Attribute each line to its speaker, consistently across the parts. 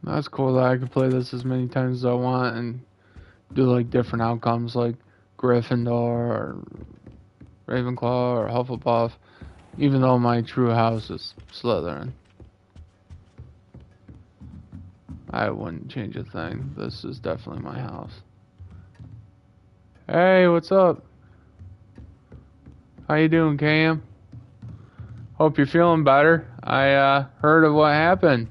Speaker 1: That's cool that I can play this as many times as I want and do like different outcomes like Gryffindor or Ravenclaw or Hufflepuff, even though my true house is Slytherin. I wouldn't change a thing. This is definitely my house. Hey, what's up? How you doing, Cam? Hope you're feeling better. I heard of what happened.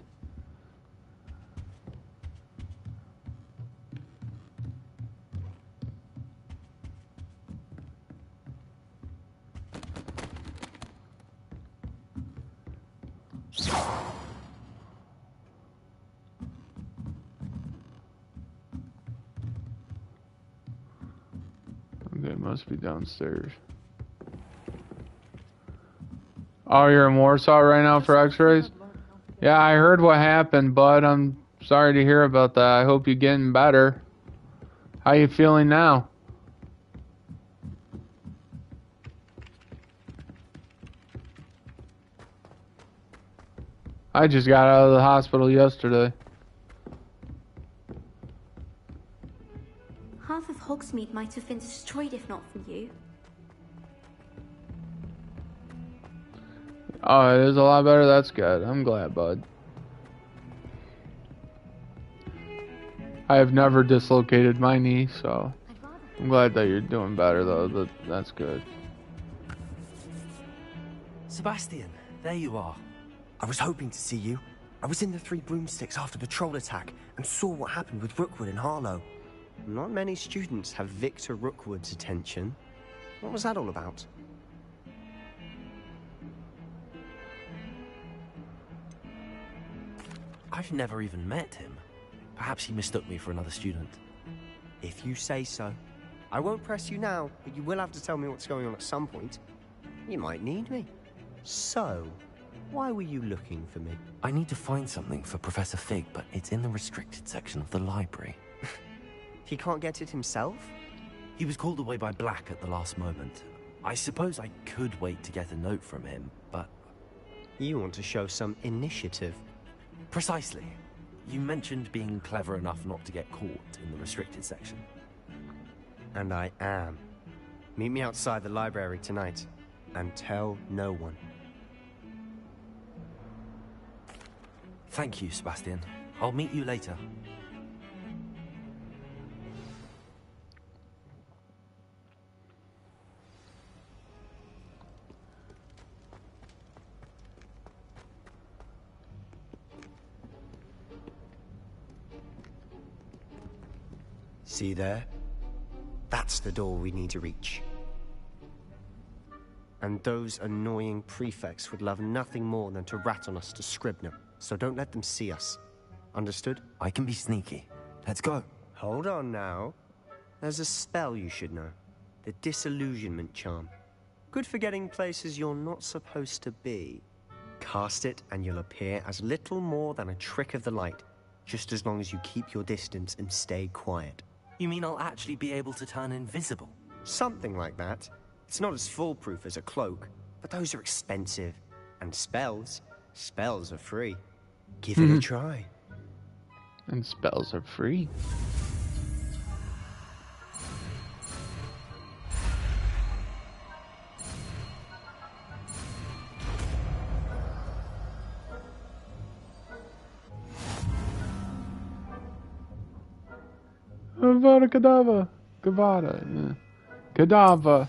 Speaker 1: Okay, must be downstairs. Oh, you're in Warsaw right now for x-rays? Yeah, I heard what happened, bud. I'm sorry to hear about that. I hope you're getting better. How you feeling now? I just got out of the hospital yesterday.
Speaker 2: Half of Hogsmeade might have been destroyed if not for you.
Speaker 1: Oh, it is a lot better. That's good. I'm glad, bud. I have never dislocated my knee, so I'm glad that you're doing better, though. That's good.
Speaker 3: Sebastian, there you are. I was hoping to see you. I was in the Three Broomsticks after the troll attack and saw what happened with Rookwood and Harlow.
Speaker 4: Not many students have Victor Rookwood's attention. What was that all about?
Speaker 3: I've never even met him. Perhaps he mistook me for another student.
Speaker 4: If you say so. I won't press you now, but you will have to tell me what's going on at some point. You might need me. So, why were you looking for me?
Speaker 3: I need to find something for Professor Fig, but it's in the restricted section of the library.
Speaker 4: He can't get it himself?
Speaker 3: He was called away by Black at the last moment. I suppose I could wait to get a note from him, but...
Speaker 4: You want to show some initiative.
Speaker 3: Precisely. You mentioned being clever enough not to get caught in the restricted section.
Speaker 4: And I am. Meet me outside the library tonight, and tell no one.
Speaker 3: Thank you, Sebastian. I'll meet you later.
Speaker 4: See there? That's the door we need to reach. And those annoying prefects would love nothing more than to rat on us to Scribner, so don't let them see us. Understood?
Speaker 3: I can be sneaky. Let's go.
Speaker 4: Hold on now. There's a spell you should know. The Disillusionment Charm. Good for getting places you're not supposed to be. Cast it and you'll appear as little more than a trick of the light, just as long as you keep your distance and stay quiet.
Speaker 3: You mean I'll actually be able to turn invisible?
Speaker 4: Something like that. It's not as foolproof as a cloak, but those are expensive. And spells are free. Give it a try.
Speaker 1: And spells are free. Avada Kedavra. Gavada, yeah. Kedavra.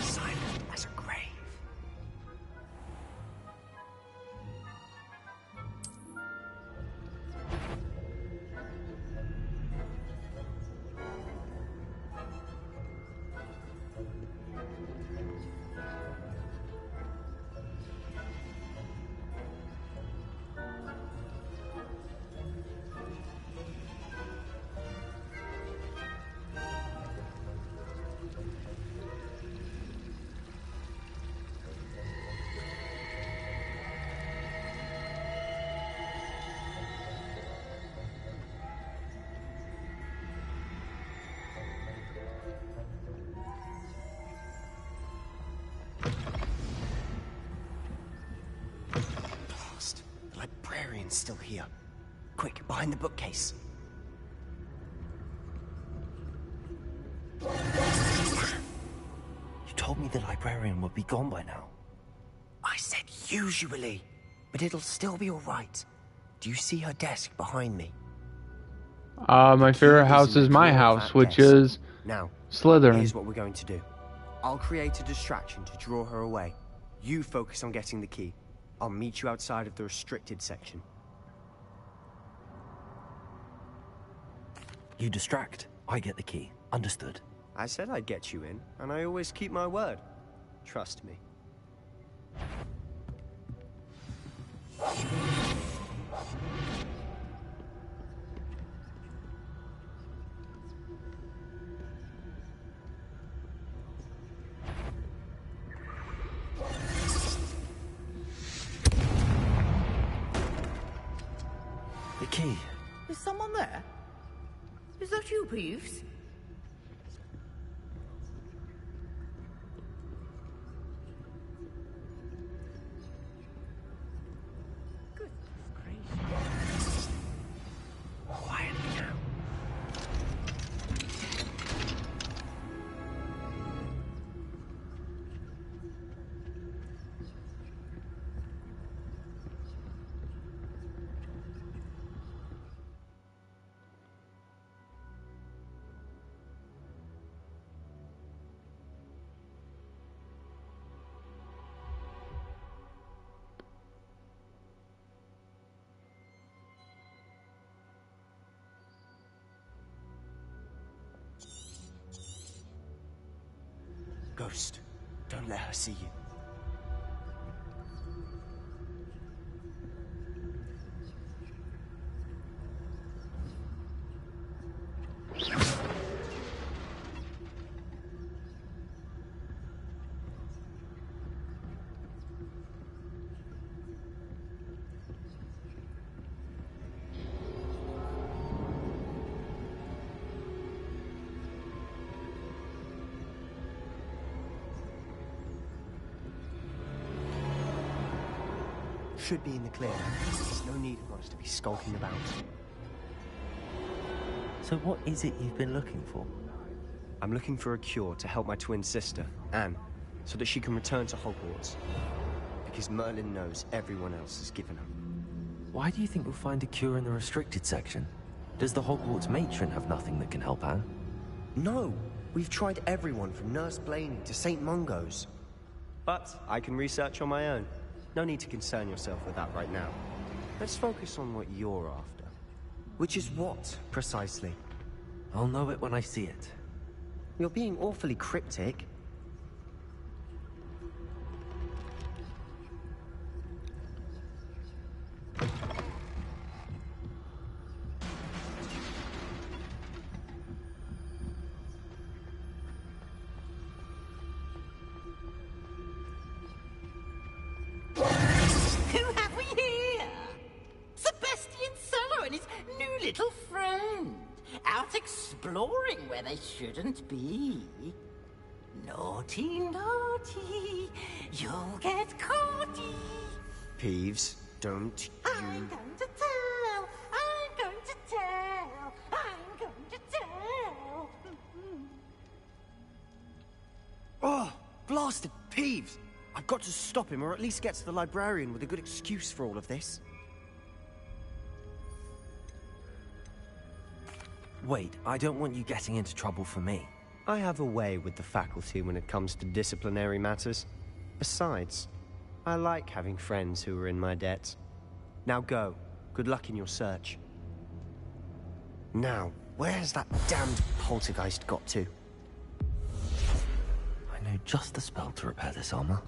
Speaker 4: Silent as a grave. Someone's still here. Quick, behind the bookcase.
Speaker 3: You told me the librarian would be gone by now.
Speaker 4: I said usually, but it'll still be all right. Do you see her desk behind me?
Speaker 1: My favorite house is my house, which is
Speaker 4: Now,
Speaker 1: Slytherin.
Speaker 4: here's what we're going to do. I'll create a distraction to draw her away. You focus on getting the key. I'll meet you outside of the restricted section.
Speaker 3: You distract. I get the key. Understood.
Speaker 4: I said I'd get you in, and I always keep my word. Trust me.
Speaker 3: The key.
Speaker 5: Is someone there? Is that you, Peeves? Goodness gracious.
Speaker 4: Quiet now. Ghost, don't let her see you. Should be in the clear now. There's no need for us to be skulking about.
Speaker 3: So what is it you've been looking for?
Speaker 4: I'm looking for a cure to help my twin sister, Anne, so that she can return to Hogwarts. Because Merlin knows everyone else is given her.
Speaker 3: Why do you think we'll find a cure in the restricted section? Does the Hogwarts matron have nothing that can help Anne?
Speaker 4: No! We've tried everyone from Nurse Blaney to St. Mungo's. But I can research on my own. No need to concern yourself with that right now. Let's focus on what you're after. Which is what, precisely?
Speaker 3: I'll know it when I see it.
Speaker 4: You're being awfully cryptic.
Speaker 5: Who have we here? Sebastian Cello and his new little friend. Out exploring where they shouldn't be. Naughty, naughty. You'll get caughty.
Speaker 4: Peeves, don't you...
Speaker 5: I'm going to tell. I'm going to tell. I'm going to tell.
Speaker 4: Oh, blasted Peeves! I've got to stop him, or at least get to the librarian with a good excuse for all of this.
Speaker 3: Wait, I don't want you getting into trouble for me.
Speaker 4: I have a way with the faculty when it comes to disciplinary matters. Besides, I like having friends who are in my debt. Now go. Good luck in your search. Now, where's that damned poltergeist got to?
Speaker 3: I know just the spell to repair this armor.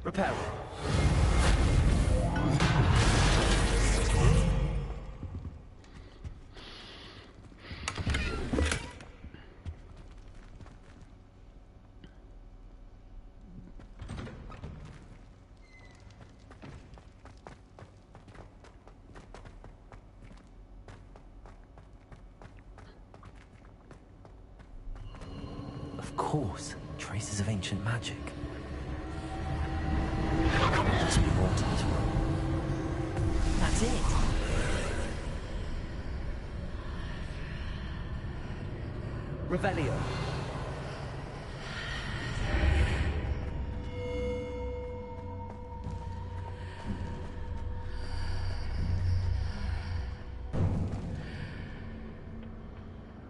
Speaker 3: Repair it. course, traces of ancient magic. There must be more to this room. That's it. Revelio.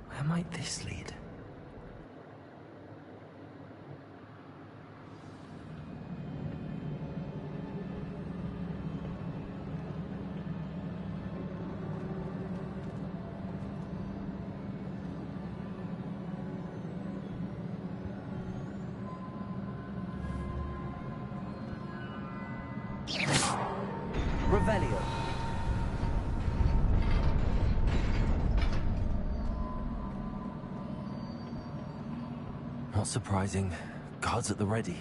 Speaker 3: Where might this lead? Revelio. Not surprising. Guards at the ready.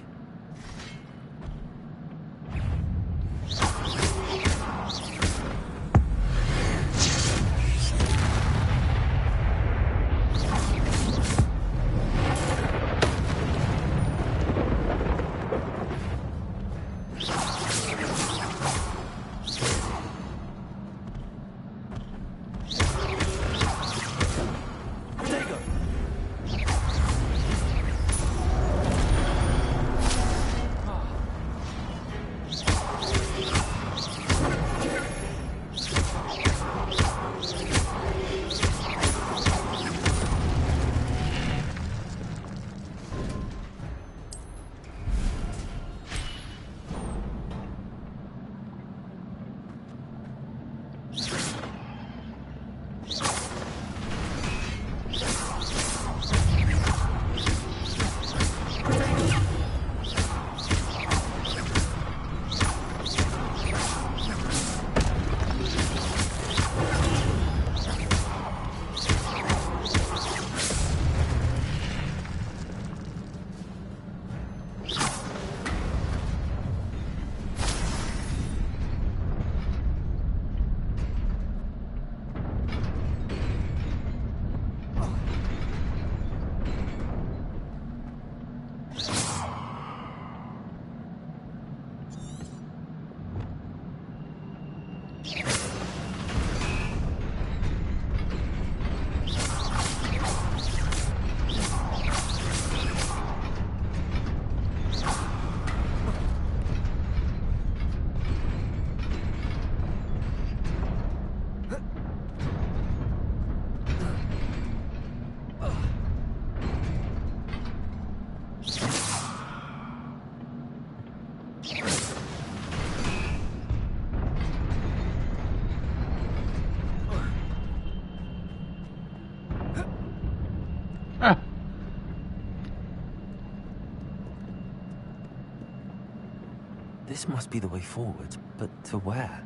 Speaker 3: This must be the way forward, but to where?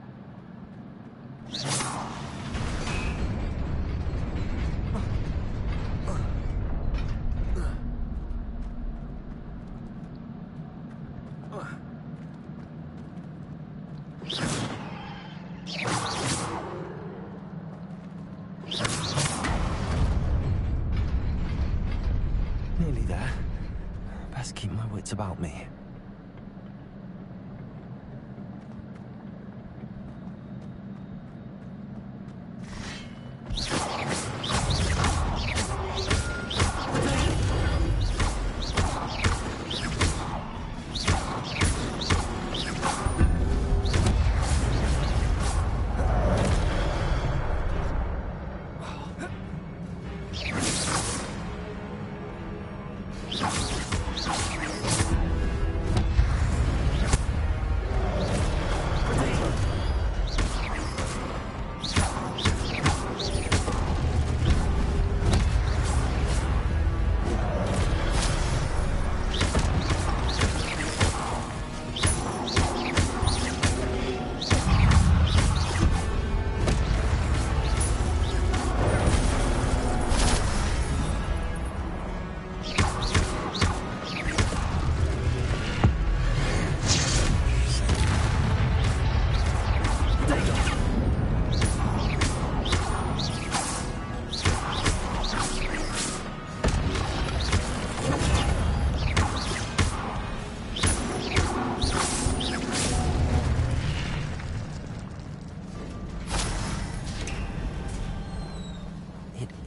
Speaker 3: Nearly there. Best keep my wits about me.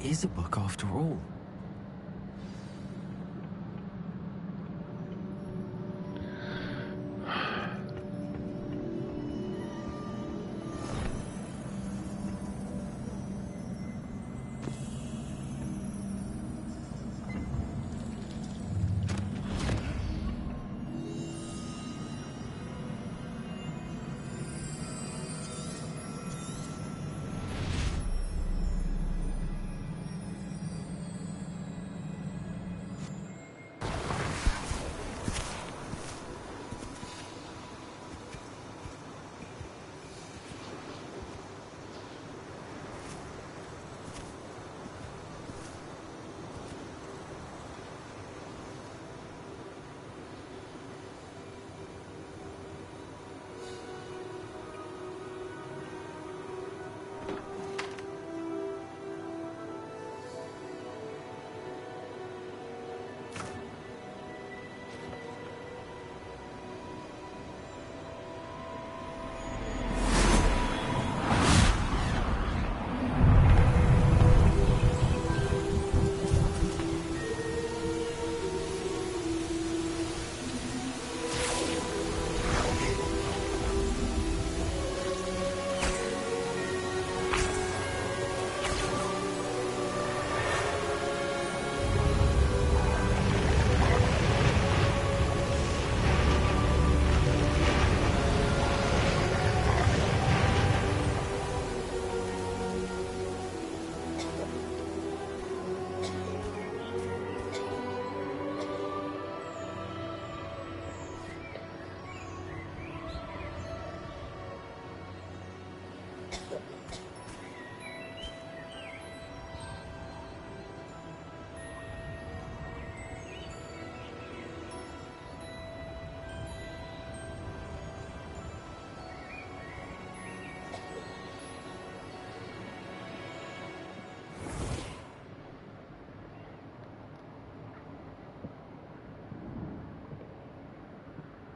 Speaker 3: is a book after all.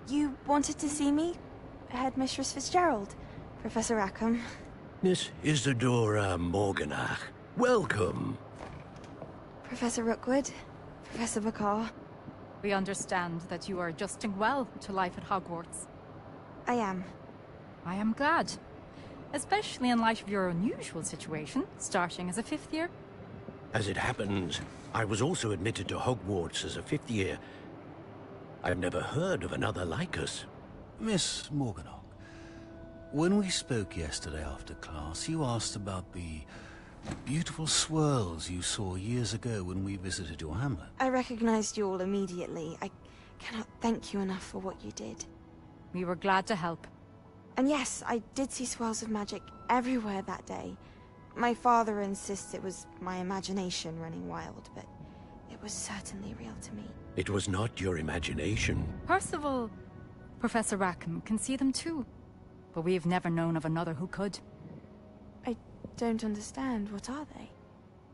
Speaker 6: You wanted to see me? Headmistress Fitzgerald? Professor Rackham?
Speaker 7: Miss Isadora Morganach, welcome.
Speaker 6: Professor Rookwood? Professor Bakar?
Speaker 8: We understand that you are adjusting well to life at Hogwarts.
Speaker 6: I am.
Speaker 8: I am glad. Especially in light of your unusual situation, starting as a 5th year.
Speaker 7: As it happens, I was also admitted to Hogwarts as a 5th year. I've never heard of another like us.
Speaker 9: Miss Morganach, when we spoke yesterday after class, you asked about the beautiful swirls you saw years ago when we visited your hamlet.
Speaker 6: I recognized you all immediately. I cannot thank you enough for what you did.
Speaker 8: We were glad to help.
Speaker 6: And yes, I did see swirls of magic everywhere that day. My father insists it was my imagination running wild, but it was certainly real to me.
Speaker 7: It was not your imagination.
Speaker 8: Percival, Professor Rackham can see them too. But we've never known of another who could.
Speaker 6: I don't understand. What are they?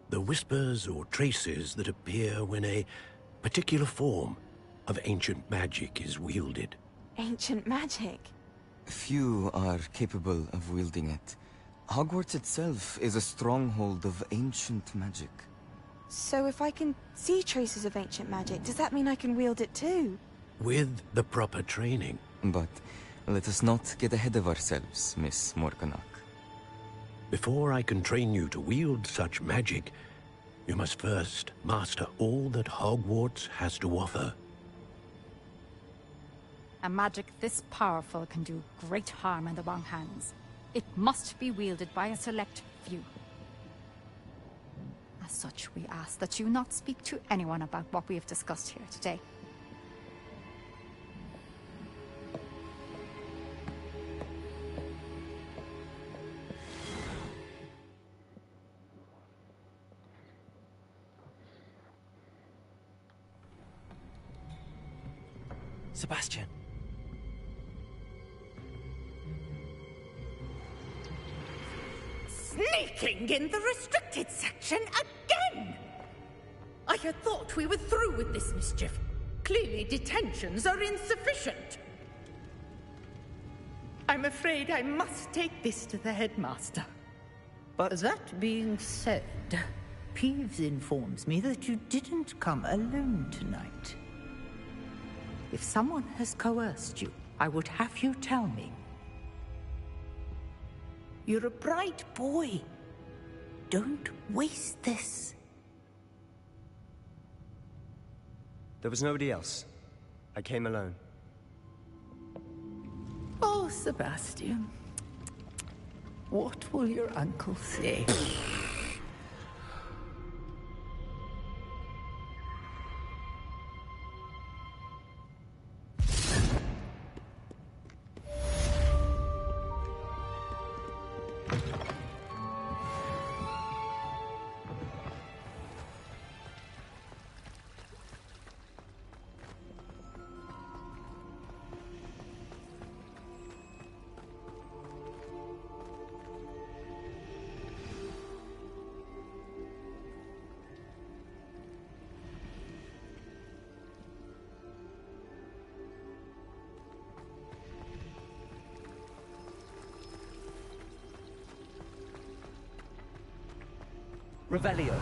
Speaker 7: The whispers or traces that appear when a particular form of ancient magic is wielded.
Speaker 6: Ancient magic?
Speaker 10: Few are capable of wielding it. Hogwarts itself is a stronghold of ancient magic.
Speaker 6: So if I can see traces of ancient magic, does that mean I can wield it too?
Speaker 7: With the proper training.
Speaker 10: But let us not get ahead of ourselves, Miss Morganach.
Speaker 7: Before I can train you to wield such magic, you must first master all that Hogwarts has to offer.
Speaker 8: A magic this powerful can do great harm in the wrong hands. It must be wielded by a select few. As such, we ask that you not speak to anyone about what we have discussed here today.
Speaker 3: Sebastian.
Speaker 5: Sneaking in the restricted section again! I had thought we were through with this mischief. Clearly detentions are insufficient. I'm afraid I must take this to the headmaster. But that being said, Peeves informs me that you didn't come alone tonight. If someone has coerced you, I would have you tell me. You're a bright boy. Don't waste this.
Speaker 4: There was nobody else. I came alone.
Speaker 5: Oh, Sebastian. What will your uncle say?
Speaker 11: Revelio.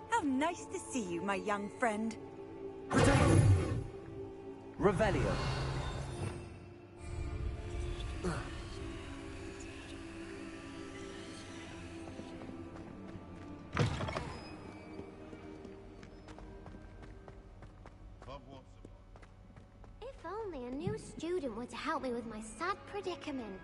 Speaker 12: How nice to see you, my young friend.
Speaker 11: Revelio.
Speaker 13: If only a new student were to help me with my sad predicament.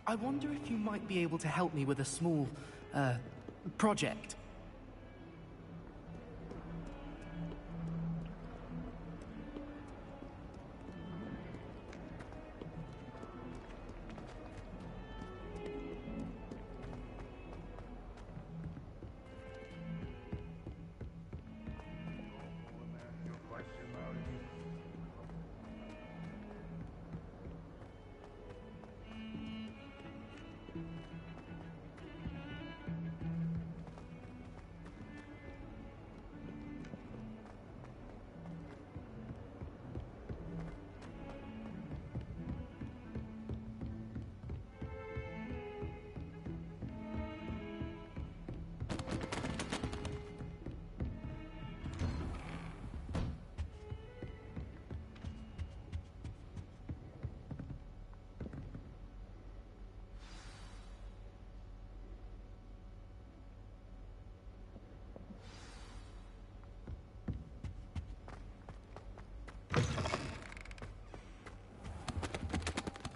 Speaker 11: I wonder if you might be able to help me with a small, project.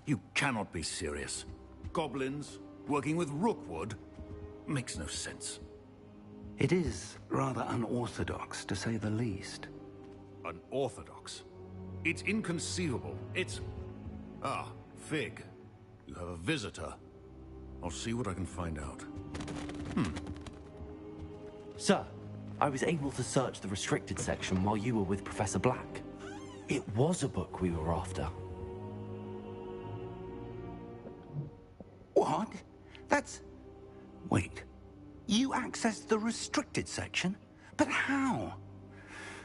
Speaker 9: You cannot be serious. Goblins working with Rookwood makes no sense.
Speaker 14: It is rather unorthodox, to say the least.
Speaker 9: Unorthodox? It's inconceivable. It's... Ah, Fig. You have a visitor. I'll see what I can find out.
Speaker 15: Sir, I was able to search the restricted section while you were with Professor Black. It was a book we were after.
Speaker 14: What? That's... Wait. You accessed the restricted section? But how?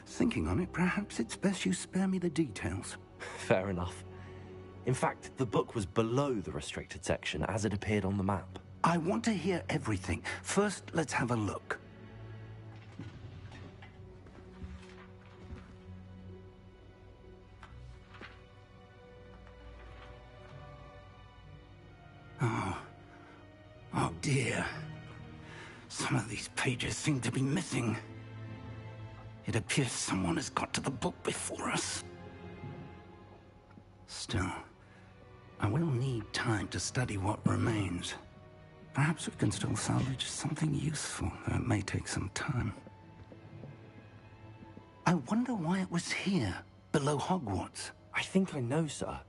Speaker 14: Thinking on it, perhaps it's best you spare me the details.
Speaker 15: Fair enough. In fact, the book was below the restricted section as it appeared on the map.
Speaker 14: I want to hear everything. First, let's have a look. Oh dear. Some of these pages seem to be missing. It appears someone has got to the book before us. Still, I will need time to study what remains. Perhaps we can still salvage something useful, though it may take some time. I wonder why it was here, below Hogwarts.
Speaker 15: I think I know, sir.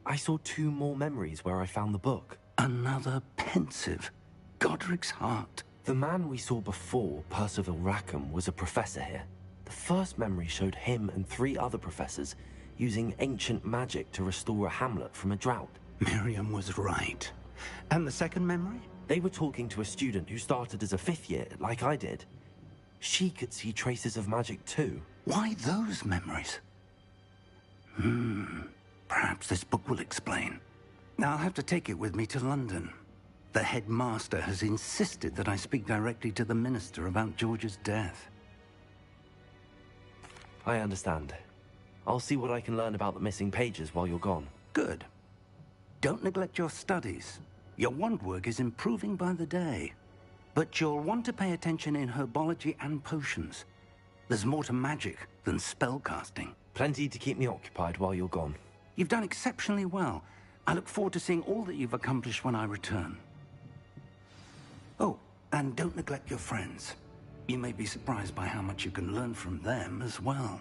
Speaker 15: I saw 2 more memories where I found the book.
Speaker 14: Another pensive Godric's heart.
Speaker 15: The man we saw before, Percival Rackham, was a professor here. The first memory showed him and 3 other professors using ancient magic to restore a hamlet from a drought.
Speaker 14: Miriam was right. And the second memory?
Speaker 15: They were talking to a student who started as a 5th year, like I did. She could see traces of magic too.
Speaker 14: Why those memories? Perhaps this book will explain. Now I'll have to take it with me to London. The headmaster has insisted that I speak directly to the minister about George's death.
Speaker 15: I understand. I'll see what I can learn about the missing pages while you're gone.
Speaker 14: Good. Don't neglect your studies. Your wand work is improving by the day. But you'll want to pay attention in herbology and potions. There's more to magic than spellcasting.
Speaker 15: Plenty to keep me occupied while you're gone.
Speaker 14: You've done exceptionally well. I look forward to seeing all that you've accomplished when I return. Oh, and don't neglect your friends. You may be surprised by how much you can learn from them as well.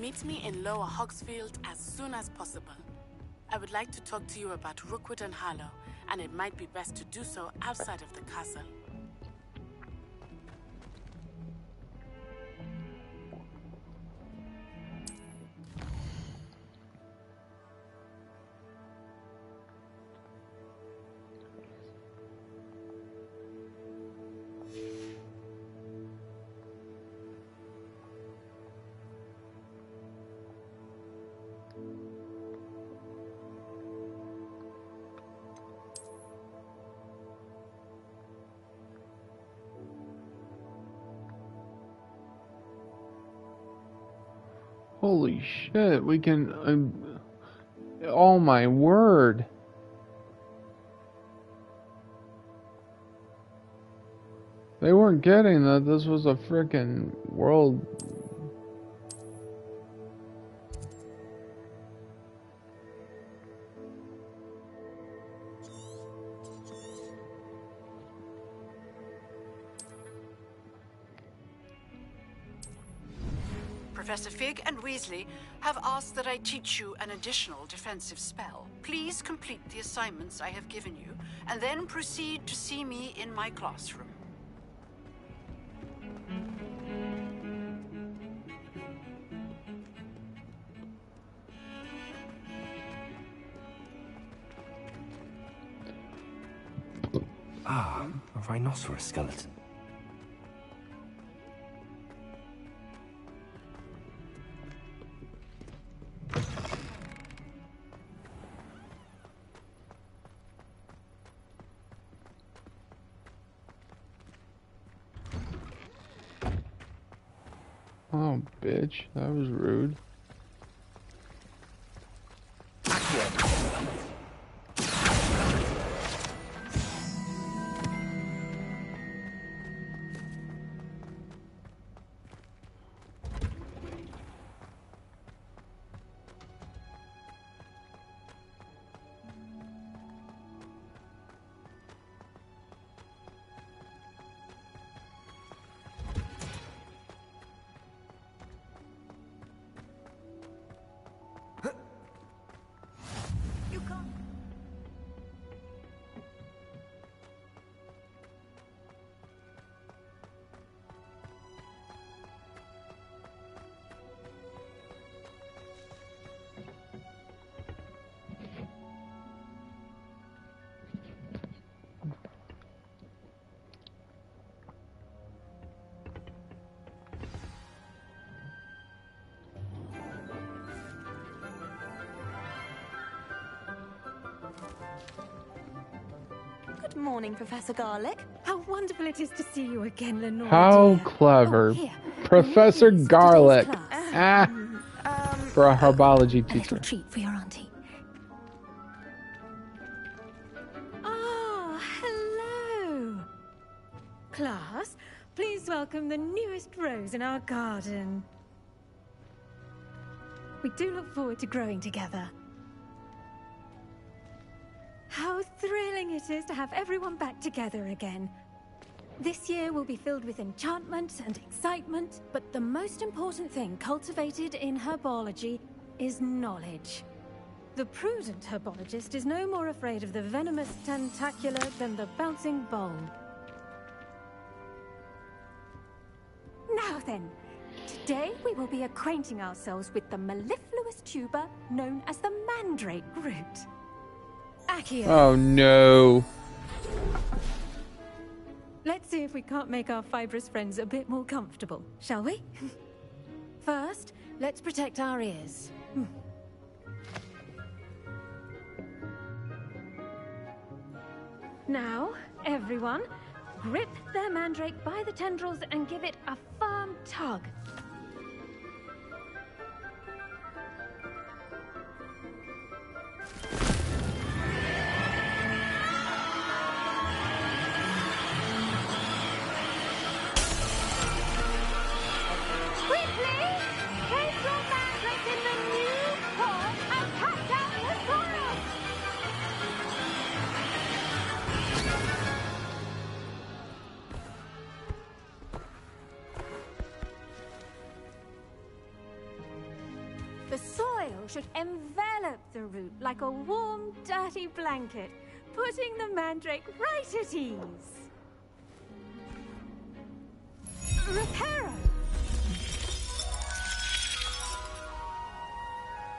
Speaker 16: Meet me in Lower Hogsfield as soon as possible. I would like to talk to you about Rookwood and Harlow, and it might be best to do so outside of the castle.
Speaker 1: Holy shit, we can... oh my word. They weren't getting that this was a frickin' world.
Speaker 16: Professor Fig and Weasley have asked that I teach you an additional defensive spell. Please complete the assignments I have given you, and then proceed to see me in my classroom.
Speaker 15: Ah, a rhinoceros skeleton.
Speaker 1: Oh, bitch, that was rude.
Speaker 12: Good morning, Professor Garlick.
Speaker 17: How wonderful it is to see you again, Lenore.
Speaker 1: How
Speaker 17: dear.
Speaker 1: clever.
Speaker 17: Oh, here.
Speaker 1: Professor
Speaker 17: These for today's
Speaker 1: Garlick.
Speaker 17: class.
Speaker 1: For a herbology
Speaker 17: A little
Speaker 1: teacher.
Speaker 17: treat for your auntie. Ah, hello. Class, please welcome the newest rose in our garden. We do look forward to growing together. How thrilling it is to have everyone back together again. This year will be filled with enchantment and excitement, but the most important thing cultivated in herbology is knowledge. The prudent herbologist is no more afraid of the venomous tentacular than the bouncing bulb. Now then, today we will be acquainting ourselves with the mellifluous tuber known as the mandrake root. Accio.
Speaker 1: Oh no.
Speaker 17: Let's see if we can't make our fibrous friends a bit more comfortable, shall we? First, let's protect our ears. Now, everyone, grip their mandrake by the tendrils and give it a firm tug. The soil should envelop the root like a warm, dirty blanket, putting the mandrake right at ease. Reparo!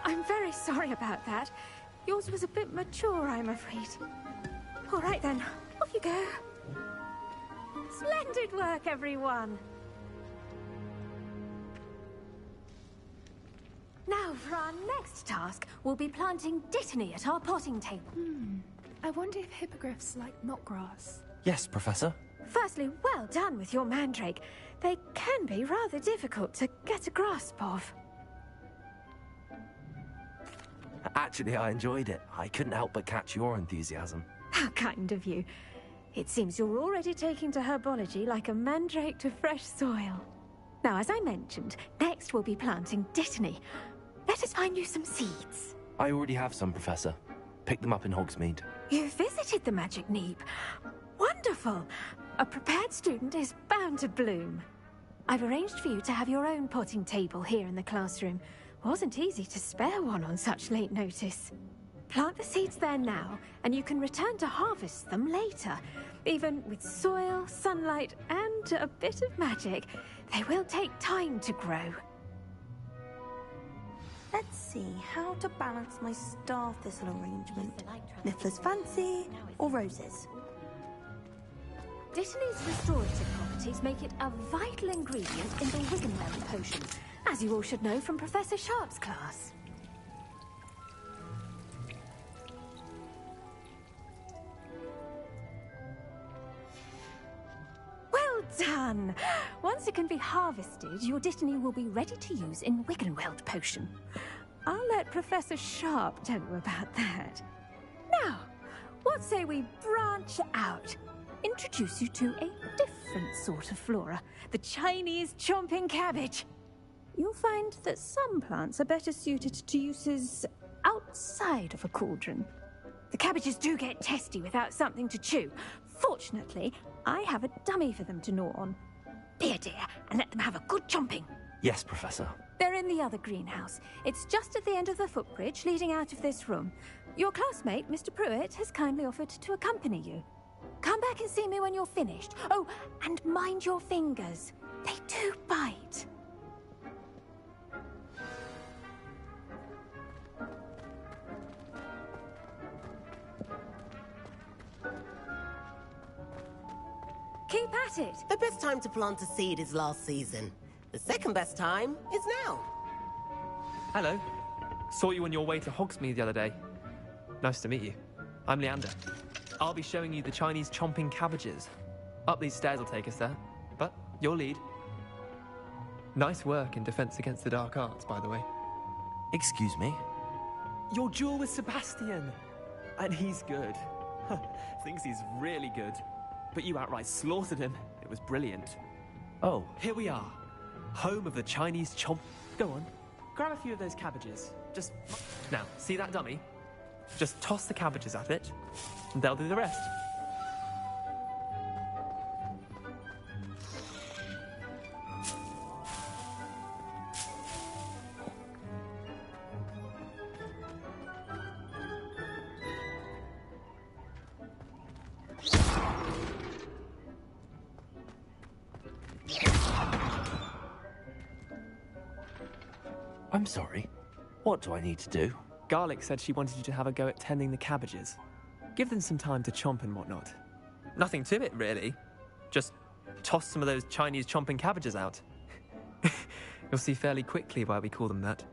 Speaker 17: I'm very sorry about that. Yours was a bit mature, I'm afraid. All right then, off you go. Splendid work, everyone. Now, for our next task, we'll be planting dittany at our potting table.
Speaker 18: I wonder if hippogriffs like knotgrass.
Speaker 15: Yes, Professor.
Speaker 17: Firstly, well done with your mandrake. They can be rather difficult to get a grasp of.
Speaker 15: Actually, I enjoyed it. I couldn't help but catch your enthusiasm.
Speaker 17: How kind of you. It seems you're already taking to herbology like a mandrake to fresh soil. Now, as I mentioned, next we'll be planting dittany. Let us find you some seeds.
Speaker 15: I already have some, Professor. Picked them up in Hogsmeade.
Speaker 17: You visited the Magic Neep. Wonderful! A prepared student is bound to bloom. I've arranged for you to have your own potting table here in the classroom. Wasn't easy to spare one on such late notice. Plant the seeds there now, and you can return to harvest them later. Even with soil, sunlight, and a bit of magic, they will take time to grow.
Speaker 6: Let's see how to balance my star thistle arrangement. Niffler's fancy or roses?
Speaker 17: Dittany's restorative properties make it a vital ingredient in the Wiggenweld potion, as you all should know from Professor Sharp's class. Well done! Once it can be harvested, your dittany will be ready to use in Wiggenweld potion. I'll let Professor Sharp tell you about that. Now, what say we branch out? Introduce you to a different sort of flora, the Chinese chomping cabbage. You'll find that some plants are better suited to uses outside of a cauldron. The cabbages do get testy without something to chew. Fortunately, I have a dummy for them to gnaw on. Be a dear and let them have a good chomping.
Speaker 15: Yes, Professor.
Speaker 17: They're in the other greenhouse. It's just at the end of the footbridge leading out of this room. Your classmate, Mr. Pruitt, has kindly offered to accompany you. Come back and see me when you're finished. Oh, and mind your fingers. They do bite. Keep at it.
Speaker 19: The best time to plant a seed is last season. The second best time is now.
Speaker 20: Hello. Saw you on your way to Hogsmeade the other day. Nice to meet you. I'm Leander.
Speaker 21: I'll be showing you the Chinese chomping cabbages. Up these stairs will take us there, but your lead. Nice work in Defense Against the Dark Arts, by the way.
Speaker 15: Excuse me?
Speaker 21: Your duel with Sebastian! And he's good. Thinks he's really good. But you outright slaughtered him. It was brilliant.
Speaker 15: Oh.
Speaker 21: Here we are. Home of the Chinese chomp... Go on. Grab a few of those cabbages. Just... Now, see that dummy? Just toss the cabbages at it, and they'll do the rest.
Speaker 15: I'm sorry. What do I need to do?
Speaker 21: Garlic said she wanted you to have a go at tending the cabbages. Give them some time to chomp and whatnot. Nothing to it, really. Just toss some of those Chinese chomping cabbages out. You'll see fairly quickly why we call them that.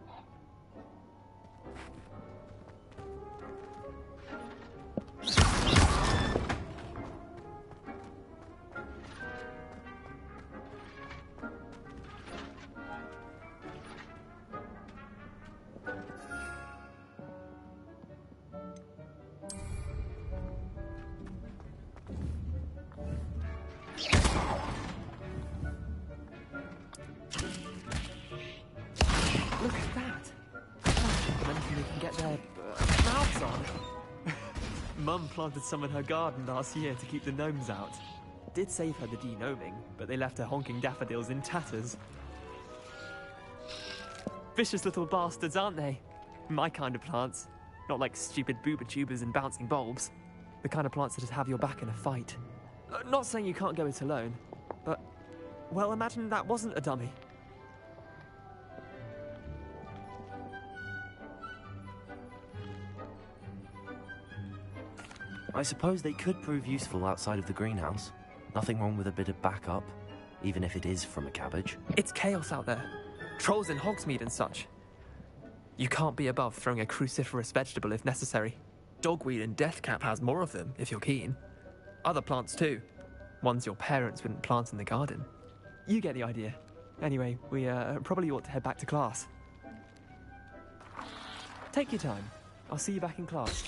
Speaker 21: Look at that! Anything we can get their mouths on. Mum planted some in her garden last year to keep the gnomes out. Did save her the de-gnoming, but they left her honking daffodils in tatters. Vicious little bastards, aren't they? My kind of plants. Not like stupid booba tubers and bouncing bulbs. The kind of plants that just have your back in a fight. Not saying you can't go it alone, but... Well, imagine that wasn't a dummy.
Speaker 15: I suppose they could prove useful outside of the greenhouse. Nothing wrong with a bit of backup, even if it is from a cabbage.
Speaker 21: It's chaos out there. Trolls in Hogsmeade and such. You can't be above throwing a cruciferous vegetable if necessary. Dogweed and deathcap has more of them, if you're keen. Other plants too. Ones your parents wouldn't plant in the garden. You get the idea. Anyway, we probably ought to head back to class. Take your time. I'll see you back in class.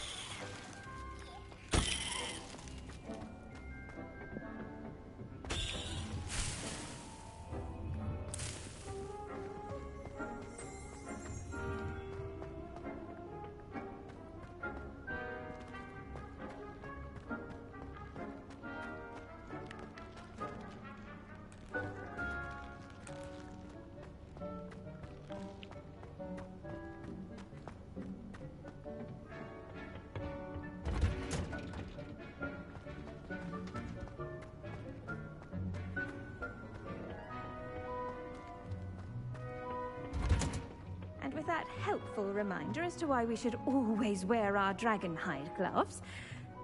Speaker 17: And with that helpful reminder as to why we should always wear our dragon hide gloves,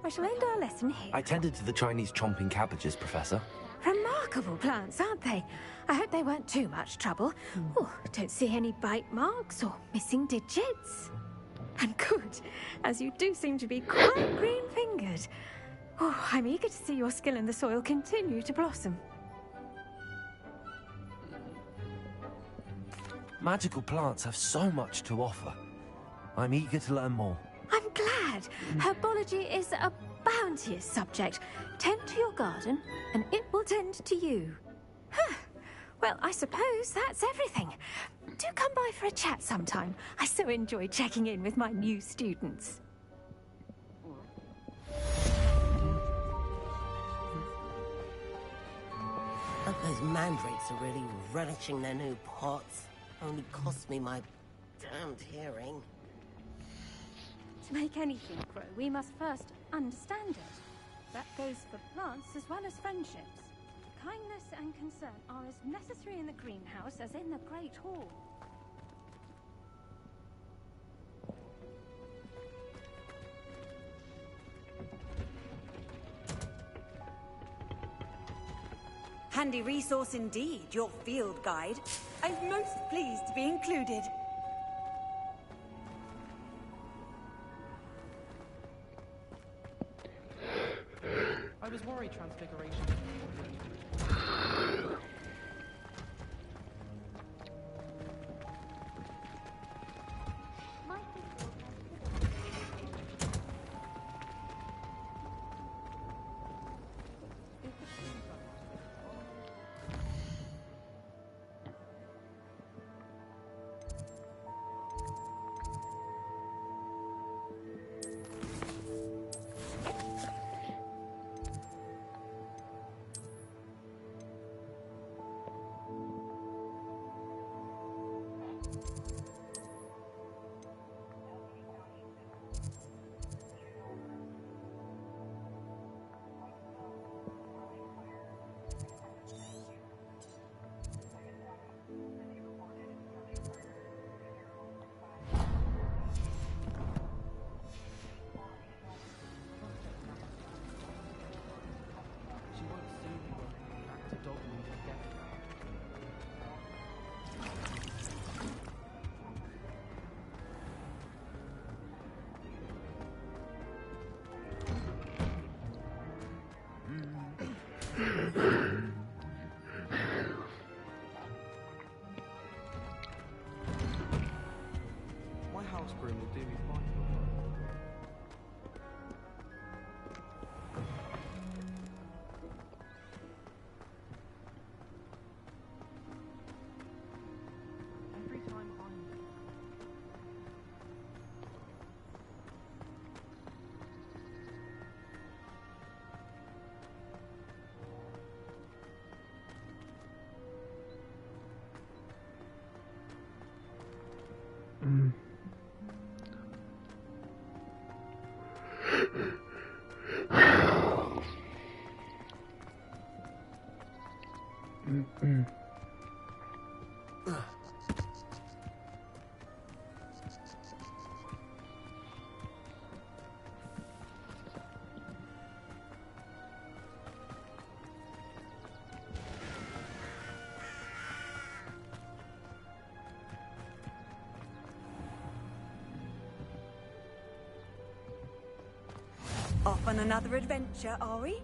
Speaker 17: I shall end our lesson here.
Speaker 15: I tended to the Chinese chomping cabbages, Professor.
Speaker 17: Remarkable plants, aren't they? I hope they weren't too much trouble. Oh, don't see any bite marks or missing digits. And good, as you do seem to be quite green-fingered. Oh, I'm eager to see your skill in the soil continue to blossom.
Speaker 15: Magical plants have so much to offer. I'm eager to learn more.
Speaker 17: I'm glad. Herbology is a bounteous subject. Tend to your garden, and it will tend to you. Huh. Well, I suppose that's everything. Do come by for a chat sometime. I so enjoy checking in with my new students.
Speaker 19: Hope those mandrakes are really relishing their new pots. Only cost me my damned hearing.
Speaker 17: To make anything grow, we must first understand it. That goes for plants as well as friendships. Kindness and concern are as necessary in the greenhouse as in the Great Hall.
Speaker 12: Handy resource indeed, your field guide. I'm most pleased to be included.
Speaker 21: was worried Transfiguration.
Speaker 20: My house broom will do me fine. Every time I'm...
Speaker 12: Off on another adventure, are we?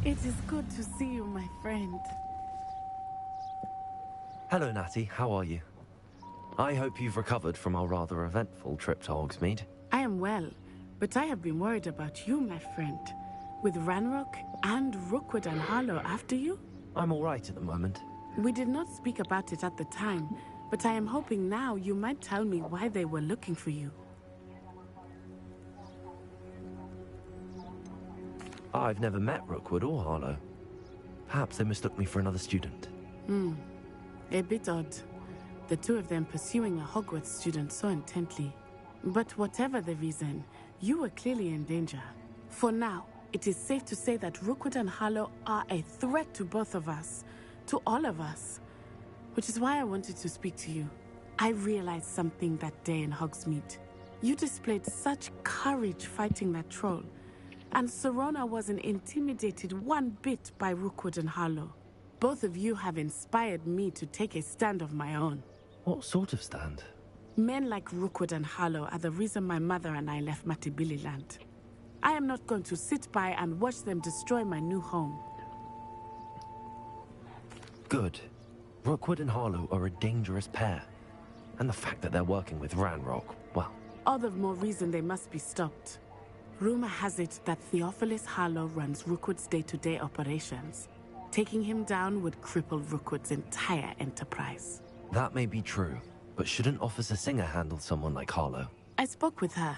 Speaker 2: It is good to see you, my friend.
Speaker 15: Hello, Natty. How are you? I hope you've recovered from our rather eventful trip to Hogsmeade.
Speaker 2: I am well, but I have been worried about you, my friend. With Ranrock and Rookwood and Harlow after you?
Speaker 15: I'm all right at the moment.
Speaker 2: We did not speak about it at the time, but I am hoping now you might tell me why they were looking for you.
Speaker 15: I've never met Rookwood or Harlow. Perhaps they mistook me for another student.
Speaker 2: A bit odd. The two of them pursuing a Hogwarts student so intently. But whatever the reason, you were clearly in danger. For now, it is safe to say that Rookwood and Harlow are a threat to both of us. To all of us. Which is why I wanted to speak to you. I realized something that day in Hogsmeade. You displayed such courage fighting that troll. And Serona wasn't intimidated one bit by Rookwood and Harlow. Both of you have inspired me to take a stand of my own.
Speaker 15: What sort of stand?
Speaker 2: Men like Rookwood and Harlow are the reason my mother and I left Hillbilly land. I am not going to sit by and watch them destroy my new home.
Speaker 15: Good. Rookwood and Harlow are a dangerous pair. And the fact that they're working with Ranrock, well...
Speaker 2: All the more reason they must be stopped. Rumor has it that Theophilus Harlow runs Rookwood's day-to-day operations. Taking him down would cripple Rookwood's entire enterprise.
Speaker 15: That may be true, but shouldn't Officer Singer handle someone like Harlow?
Speaker 2: I spoke with her.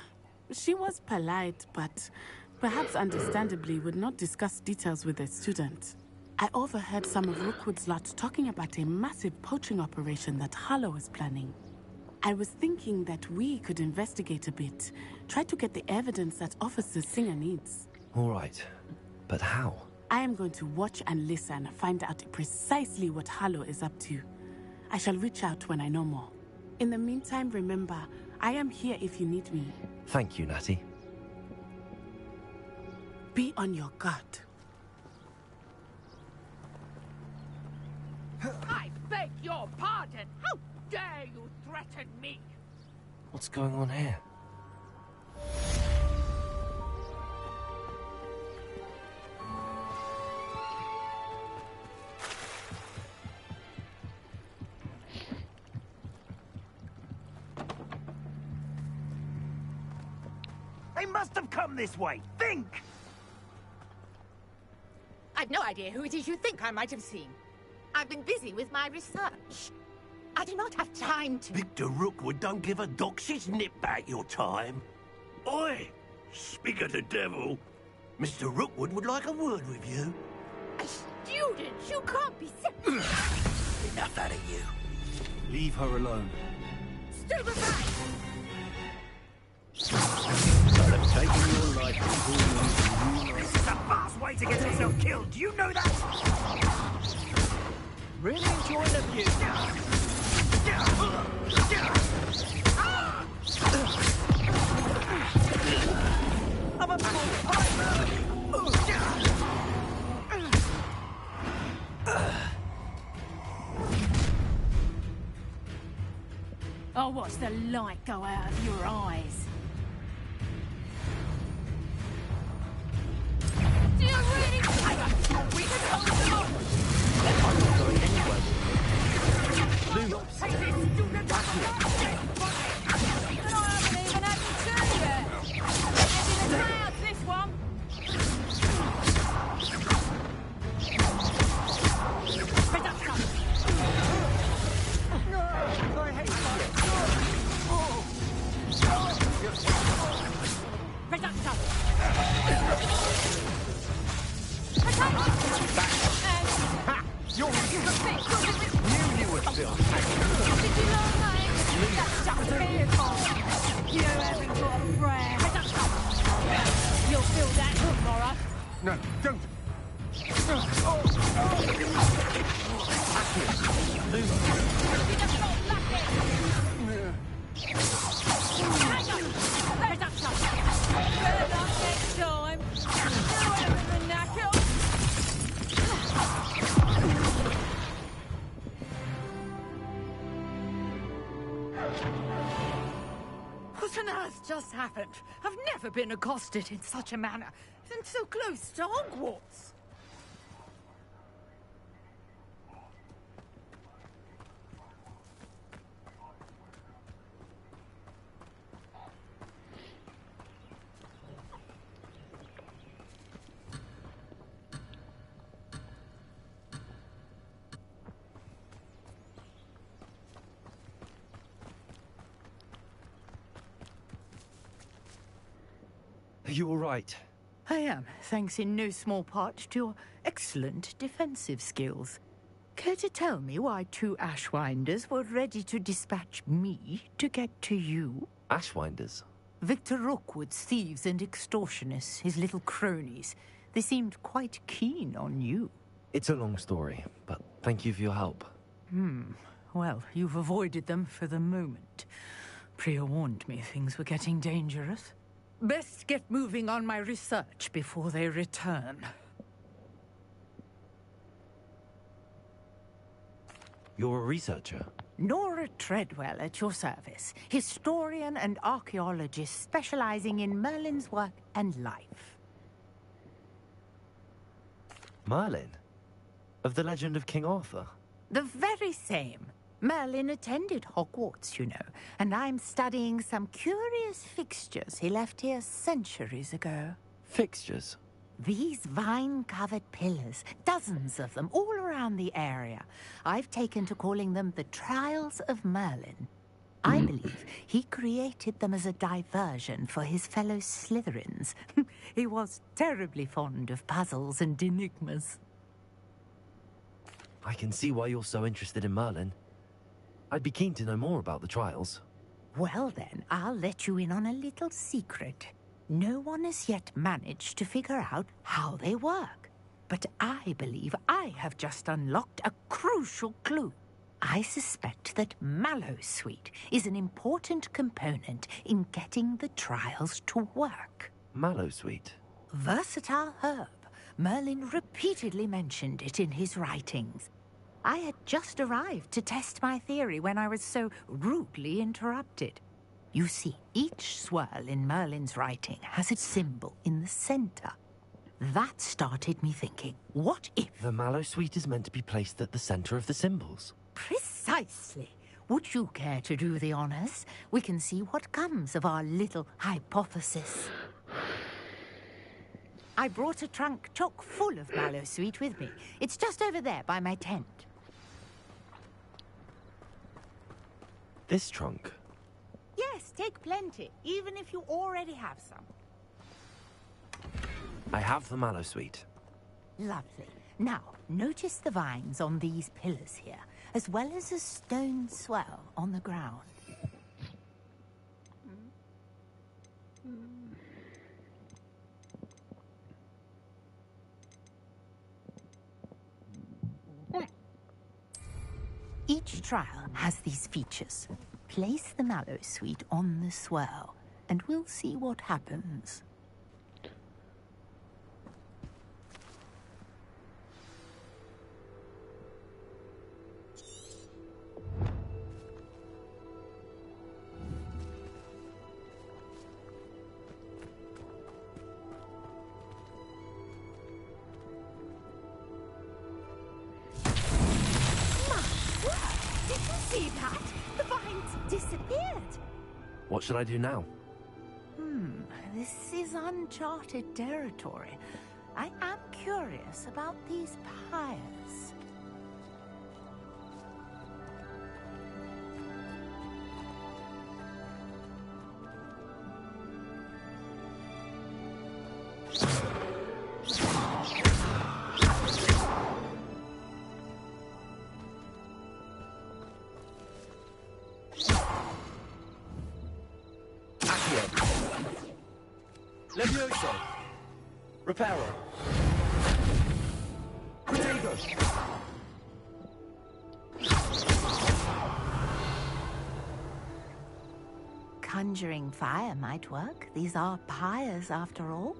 Speaker 2: She was polite, but perhaps understandably would not discuss details with a student. I overheard some of Rookwood's lot talking about a massive poaching operation that Harlow is planning. I was thinking that we could investigate a bit, try to get the evidence that Officer Singer needs.
Speaker 15: All right, but how?
Speaker 2: I am going to watch and listen, find out precisely what Harlow is up to. I shall reach out when I know more. In the meantime, remember, I am here if you need me.
Speaker 15: Thank you, Natty.
Speaker 2: Be on your guard.
Speaker 22: I beg your pardon! How dare you threaten me?
Speaker 15: What's going on here?
Speaker 23: They must have come this way. Think!
Speaker 5: I've no idea who it is you think I might have seen. I've been busy with my research. I do not have time to...
Speaker 7: Victor Rookwood don't give a doxy's nip back your time. Oi! Speak of the devil. Mr. Rookwood would like a word with you.
Speaker 5: A student? You can't be serious.
Speaker 7: Enough out of you.
Speaker 9: Leave her alone.
Speaker 5: Stupefy!
Speaker 7: I've taken your life before you.
Speaker 23: This is a fast way to get yourself killed. Do you know that?
Speaker 21: Really enjoying the view.
Speaker 23: I'm a
Speaker 17: I'll watch the light go out of your eyes.
Speaker 5: Do you really think we can hold them off?
Speaker 15: I'm not going anywhere. Lumos.
Speaker 5: Take this student back here.
Speaker 17: And I haven't even had to turn yet. It's in the clouds, this one.
Speaker 23: I hate You're knew you were still.
Speaker 17: Did you know, mate? That's just vehicle. You haven't got a friend. You'll feel that tomorrow.
Speaker 23: No, don't.
Speaker 22: What on earth just happened? I've never been accosted in such a manner, and so close to Hogwarts.
Speaker 15: Are you all right?
Speaker 3: I am, thanks in no small part to your excellent defensive skills. Care to tell me why 2 Ashwinders were ready to dispatch me to get to you?
Speaker 15: Ashwinders?
Speaker 3: Victor Rookwood's thieves and extortionists, his little cronies. They seemed quite keen on you.
Speaker 15: It's a long story, but thank you for your help.
Speaker 3: Well, you've avoided them for the moment. Priya warned me things were getting dangerous. Best get moving on my research before they return.
Speaker 15: You're a researcher?
Speaker 3: Nora Treadwell at your service, historian and archaeologist specializing in Merlin's work and life.
Speaker 15: Merlin? Of the legend of King Arthur?
Speaker 3: The very same. Merlin attended Hogwarts, you know, and I'm studying some curious fixtures he left here centuries ago.
Speaker 15: Fixtures?
Speaker 3: These vine-covered pillars, dozens of them, all around the area. I've taken to calling them the Trials of Merlin. I believe he created them as a diversion for his fellow Slytherins. He was terribly fond of puzzles and enigmas.
Speaker 15: I can see why you're so interested in Merlin. I'd be keen to know more about the trials.
Speaker 3: Well then, I'll let you in on a little secret. No one has yet managed to figure out how they work. But I believe I have just unlocked a crucial clue. I suspect that Mallowsweet is an important component in getting the trials to work.
Speaker 15: Mallowsweet?
Speaker 3: Versatile herb. Merlin repeatedly mentioned it in his writings. I had just arrived to test my theory when I was so rudely interrupted. You see, each swirl in Merlin's writing has its symbol in the center. That started me thinking, what if...
Speaker 15: The Mallowsweet is meant to be placed at the center of the symbols.
Speaker 3: Precisely. Would you care to do the honors? We can see what comes of our little hypothesis. I brought a trunk chock full of Mallowsweet with me. It's just over there by my tent.
Speaker 15: This trunk?
Speaker 3: Yes, take plenty, even if you already have some.
Speaker 15: I have the Mallowsweet.
Speaker 3: Lovely. Now, notice the vines on these pillars here, as well as a stone swell on the ground. Each trial has these features. Place the Mallowsweet on the swirl, and we'll see what happens. Did you see that? The vines disappeared.
Speaker 15: What should I do now?
Speaker 3: This is uncharted territory. I am curious about these pyres.
Speaker 15: Levioso! Reparo! Protego!
Speaker 3: Conjuring fire might work. These are pyres after all.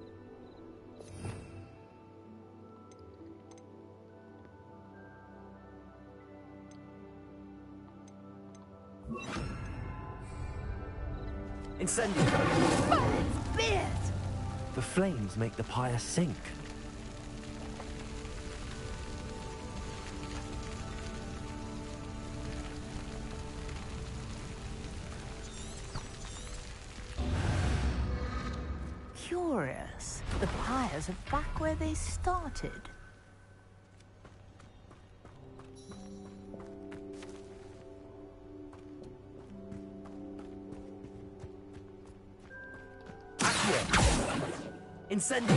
Speaker 15: Incendio!
Speaker 3: Merlin's beard!
Speaker 15: The flames make the pyre sink.
Speaker 3: Curious. The pyres are back where they started.
Speaker 15: Incendio!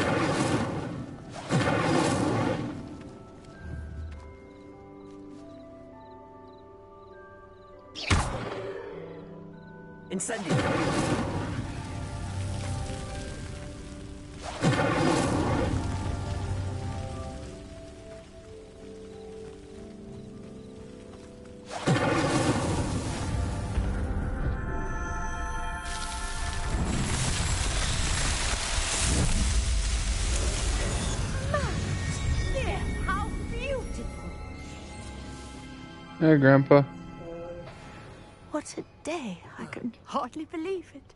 Speaker 15: Incendio!
Speaker 12: How beautiful!
Speaker 1: Hey, Grandpa.
Speaker 3: What a day. I can hardly believe it.